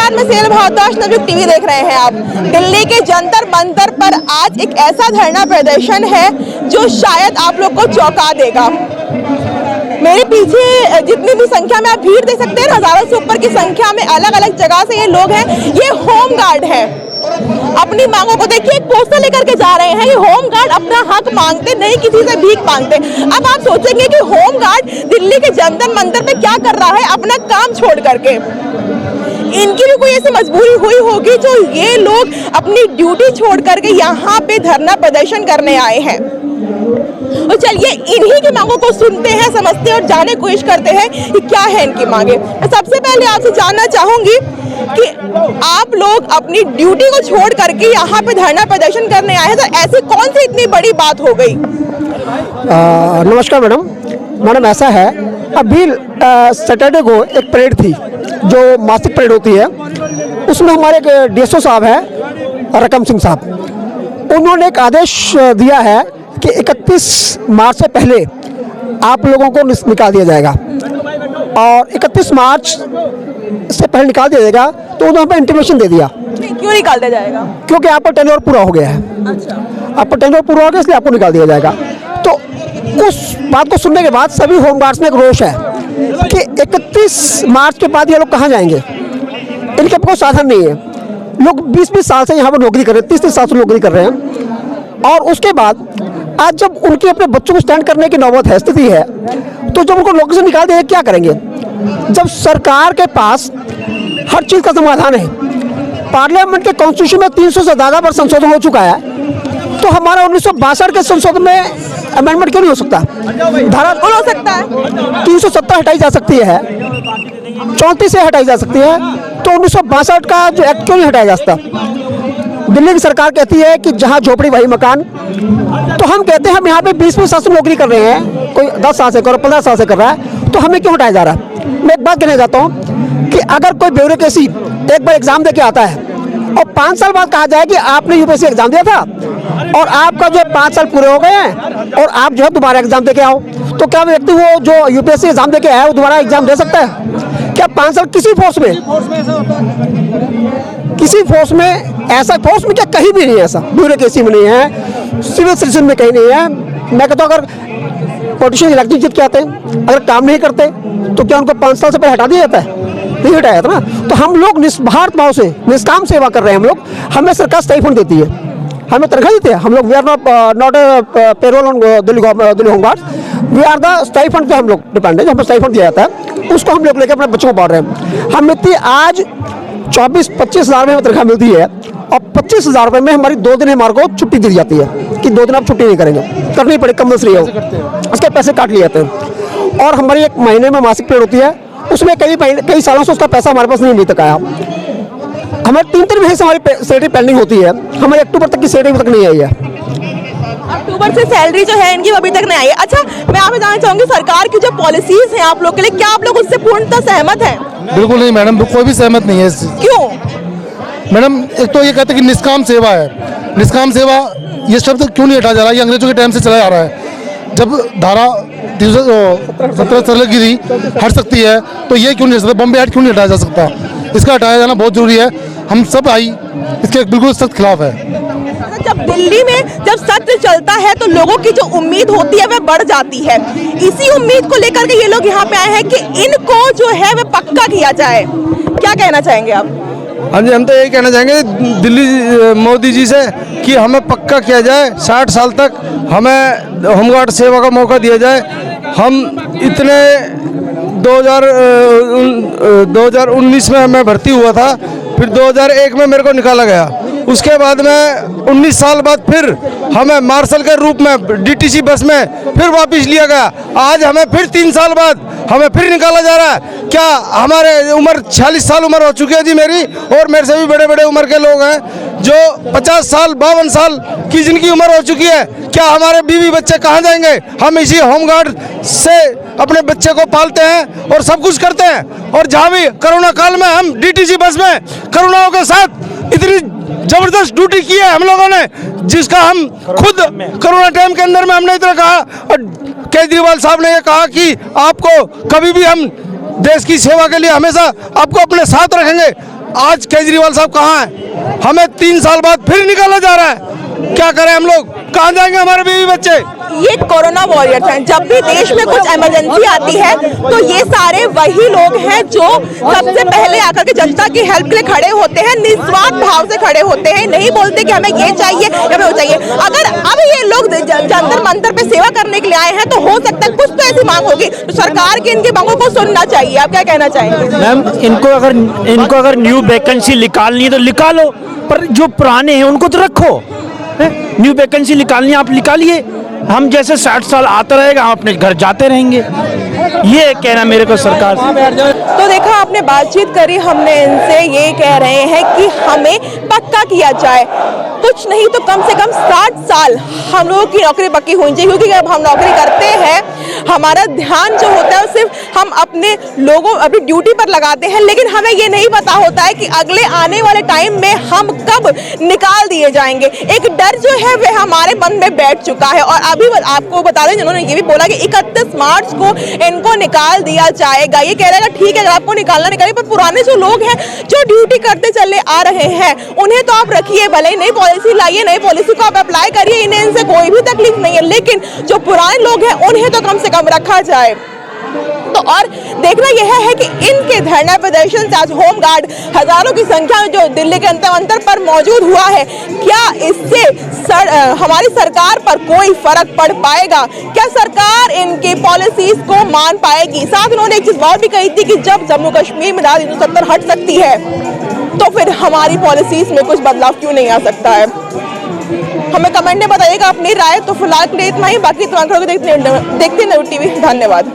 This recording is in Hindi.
नमस्कार, मैं सेल भारद्वाज, नवयुग टीवी देख रहे हैं आप। दिल्ली के जंतर मंतर पर आज एक ऐसा धरना प्रदर्शन है जो शायद आप लोग को चौंका देगा। मेरे पीछे जितनी भी संख्या में आप भीड़ देख सकते हैं, हजारों से ऊपर की संख्या में अलग अलग जगह से ये लोग हैं। ये होम गार्ड है, अपनी मांगों को देखिए, एक पोस्टर लेकर के जा रहे हैं। ये होम गार्ड अपना हक मांगते, नहीं किसी से भीख मांगते। अब आप सोचेंगे कि होम गार्ड दिल्ली के जंतर मंतर पे क्या कर रहा है अपना काम छोड़ करके। इनकी भी कोई ऐसी मजबूरी हुई होगी जो ये लोग अपनी ड्यूटी छोड़ करके यहाँ पे धरना प्रदर्शन करने आए हैं। और चलिए इन्हीं की मांगों को सुनते हैं, समझते हैं और जानने की कोशिश करते हैं कि क्या है इनकी मांगे। मैं सबसे पहले आपसे जानना चाहूंगी कि आप लोग अपनी ड्यूटी को छोड़ करके यहाँ पे धरना प्रदर्शन करने आए हैं, तो ऐसी कौन सी इतनी बड़ी बात हो गई? नमस्कार मैडम, ऐसा है, अभी सैटरडे को एक परेड थी जो मासिक परेड होती है। उसमें हमारे एक डीएसओ साहब हैं, रकम सिंह साहब, उन्होंने एक आदेश दिया है कि 31 मार्च से पहले आप लोगों को निकाल दिया जाएगा, और 31 मार्च से पहले निकाल दिया जाएगा। तो उन्होंने हमें इंटीमेशन दे दिया। क्यों निकाल दिया जाएगा? क्योंकि आपका टेन्योर पूरा हो गया है। अच्छा, आपका टेन्योर पूरा हो गया, इसलिए आपको निकाल दिया जाएगा। तो उस बात को सुनने के बाद सभी होमगार्ड्स में एक रोष है कि 31 मार्च के बाद ये लोग कहाँ जाएंगे। इनके कोई साधन नहीं है। लोग 20-20 साल से यहाँ पर नौकरी कर रहे हैं, 30-30 साल से नौकरी कर रहे हैं, और उसके बाद आज जब उनके अपने बच्चों को स्टैंड करने की नौबत है, स्थिति है, तो जब उनको नौकरी से निकाल देंगे क्या करेंगे? जब सरकार के पास हर चीज़ का समाधान है, पार्लियामेंट के कॉन्स्टिट्यूशन में 300 से ज़्यादा बार संशोधन हो चुका है, तो हमारा 1962 के संशोधन में अमेंडमेंट क्यों नहीं हो सकता? धारा हो सकता है 370 हटाई जा सकती है, 34 से हटाई जा सकती है, तो 1962 का जो एक्ट क्यों नहीं हटाया जा सकता? दिल्ली की सरकार कहती है कि जहां झोपड़ी वही मकान। तो हम कहते हैं हम यहाँ पे 20-20 साल से नौकरी कर रहे हैं, कोई 10 साल से कर रहा है, 15 साल से कर रहा है, तो हमें क्यों हटाया जा रहा है? मैं एक बात कहना चाहता हूँ कि अगर कोई ब्यूरोक्रेसी एक बार एग्जाम दे के आता है और 5 साल बाद कहा जाए कि आपने यूपीएससी एग्जाम दिया था और आपका जो 5 साल पूरे हो गए हैं और आप जो है दोबारा एग्जाम दे के आओ, तो क्या व्यक्ति वो जो यूपीएससी एग्जाम दे के आया वो दोबारा एग्जाम दे सकता है? क्या 5 साल किसी फोर्स में ऐसा फोर्स में क्या कहीं भी नहीं है, ऐसा ब्यूरोक्रेसी में नहीं है, सिविल सर्विस में कहीं नहीं है। मैं कहता हूँ अगर पॉलिटिशियन इलेक्शन जीत के आते हैं, अगर काम नहीं करते, तो क्या उनको 5 साल से पहले हटा दिया जाता है? नहीं हटाया जाता ना। तो हम लोग निस्वार्थ भाव से निष्काम सेवा कर रहे हैं। हम लोग, हमें सरकार स्टाइपेंड देती है, हमें तनख्वाह देती है। हम लोग we are not payroll on Delhi home guards, we are the stipend पे हम लोग डिपेंड है। जो हमें स्टाइपेंड दिया जाता है उसको हम लोग लेकर अपने बच्चों को पढ़ रहे हैं। हम इतनी आज 24-25 हज़ार में तनख्वाह मिलती है, और 25 हज़ार रुपये में हमारी 2 दिन हमारे को छुट्टी दी जाती है कि 2 दिन आप छुट्टी नहीं करेंगे, करनी पड़े, कंपल्सरी हो, उसके पैसे काट लिए जाते हैं। और हमारी एक महीने में मासिक पेड होती है, उसमें कई सालों से उसका पैसा हमारे पास नहीं अभी तक आया। हमारे 3 महीने से हमारी सैलरी पेंडिंग होती है, हमारे अक्टूबर तक की सैलरी अभी तक नहीं आई है। अक्टूबर से सैलरी जो है इनकी अभी तक नहीं आई है। अच्छा, मैं आपसे जानना चाहूंगी, सरकार की जो पॉलिसीज हैं आप लोग के लिए, क्या आप लोग उससे पूर्णतः सहमत हैं? बिल्कुल नहीं मैडम, कोई भी सहमत नहीं है। क्यों? मैडम, एक तो ये कहते हैं कि निष्काम सेवा है। निष्काम सेवा ये शब्द क्यों नहीं हटाया जा रहा है? ये अंग्रेजों के टाइम से चला जा रहा है। जब धारा 17 की थी, हट सकती है, तो ये क्यों नहीं हट सकता? बॉम्बे एक्ट क्यों नहीं हटाया जा सकता? इसका हटाया जाना बहुत जरूरी है। हम सब इसके बिल्कुल सख्त खिलाफ है। जब दिल्ली में जब सत्य चलता है तो लोगों की जो उम्मीद होती है वह बढ़ जाती है। इसी उम्मीद को लेकर के ये लोग यहाँ पे आए हैं कि इनको जो है वह पक्का किया जाए। क्या कहना चाहेंगे आप? हाँ जी, हम तो यही कहना चाहेंगे दिल्ली मोदी जी से कि हमें पक्का किया जाए, 60 साल तक हमें होमगार्ड सेवा का मौका दिया जाए। हम इतने 2019 में मैं भर्ती हुआ था, फिर 2001 में मेरे को निकाला गया। उसके बाद में 19 साल बाद फिर हमें मार्शल के रूप में डीटीसी बस में फिर वापस लिया गया। आज हमें फिर 3 साल बाद हमें फिर निकाला जा रहा है। क्या हमारे उम्र 46 साल उम्र हो चुकी है जी मेरी, और मेरे से भी बड़े बड़े उम्र के लोग हैं जो 50 साल 52 साल की जिनकी उम्र हो चुकी है। क्या हमारे बीवी बच्चे कहाँ जाएंगे? हम इसी होमगार्ड से अपने बच्चे को पालते हैं और सब कुछ करते हैं। और जहाँ भी कोरोना काल में हम डीटीसी बस में करुणाओं के साथ इतनी जबरदस्त ड्यूटी की है हम लोगों ने, जिसका हम खुद कोरोना टाइम के अंदर में हमने इतना कहा, और केजरीवाल साहब ने ये कहा कि आपको कभी भी हम देश की सेवा के लिए हमेशा आपको अपने साथ रखेंगे। आज केजरीवाल साहब कहाँ हैं? हमें 3 साल बाद फिर निकाला जा रहा है। क्या करें हम लोग? कहाँ जाएंगे हमारे बीवी बच्चे? ये कोरोना वॉरियर्स हैं। जब भी देश में कुछ इमरजेंसी आती है तो ये सारे वही लोग हैं जो सबसे पहले आकर के जनता की हेल्प के लिए खड़े होते हैं, निस्वार्थ भाव से खड़े होते हैं, नहीं बोलते कि हमें ये चाहिए या हमें वो चाहिए। अगर अब ये लोग जंतर मंतर पे सेवा करने के लिए आए हैं तो हो सकता है कुछ तो ऐसी मांग होगी, तो सरकार की इनकी मांगों को सुनना चाहिए। आप क्या कहना चाहेंगे? मैम, इनको अगर न्यू वैकेंसी निकालनी है तो निकालो, पर जो पुराने हैं उनको तो रखो। न्यू वैकेंसी निकालनी है, आप निकालिए। हम जैसे 60 साल आता रहेगा, हम अपने घर जाते रहेंगे। ये कहना मेरे को सरकार से। तो देखा आपने, बातचीत करी हमने इनसे, ये कह रहे हैं कि हमें पक्का किया जाए, कुछ नहीं तो कम से कम 60 साल हम लोगों की नौकरी पक्की होनी चाहिए। क्योंकि जब हम नौकरी करते हैं हमारा ध्यान जो होता है सिर्फ हम अपने लोगों अपनी ड्यूटी पर लगाते हैं, लेकिन हमें ये नहीं पता होता है कि अगले आने वाले टाइम में हम कब निकाल दिए जाएंगे। एक डर जो है वह हमारे मन में बैठ चुका है। और अभी आपको बता दें, जिन्होंने ये भी बोला कि 31 मार्च को इनको निकाल दिया जाएगा। ये कह रहे हैं ठीक है, अगर आपको निकालना निकालिए, पर पुराने जो लोग हैं जो ड्यूटी करते चले आ रहे हैं उन्हें तो आप रखिए, भले ही नई पॉलिसी लाइए, नई पॉलिसी को आप अप्लाई करिए, इन्हें इनसे कोई भी तकलीफ नहीं है, लेकिन जो पुराने लोग हैं उन्हें तो कम से कम रखा जाए। तो और देखना यह है कि इनके धरना प्रदर्शन से आज होमगार्ड हजारों की संख्या में जो दिल्ली के अंतर पर मौजूद हुआ है, क्या इससे हमारी सरकार पर कोई फर्क पड़ पाएगा? क्या सरकार इनकी पॉलिसीज को मान पाएगी? साथ उन्होंने एक चीज और भी कही थी कि जब जम्मू कश्मीर में धारा 370 हट सकती है तो फिर हमारी पॉलिसीज में कुछ बदलाव क्यों नहीं आ सकता है? हमें कमेंट में बताइएगा अपनी राय। तो फिलहाल के लिए इतना ही, बाकी तुम्हारे देखते हैं न्यूज़ टीवी। धन्यवाद।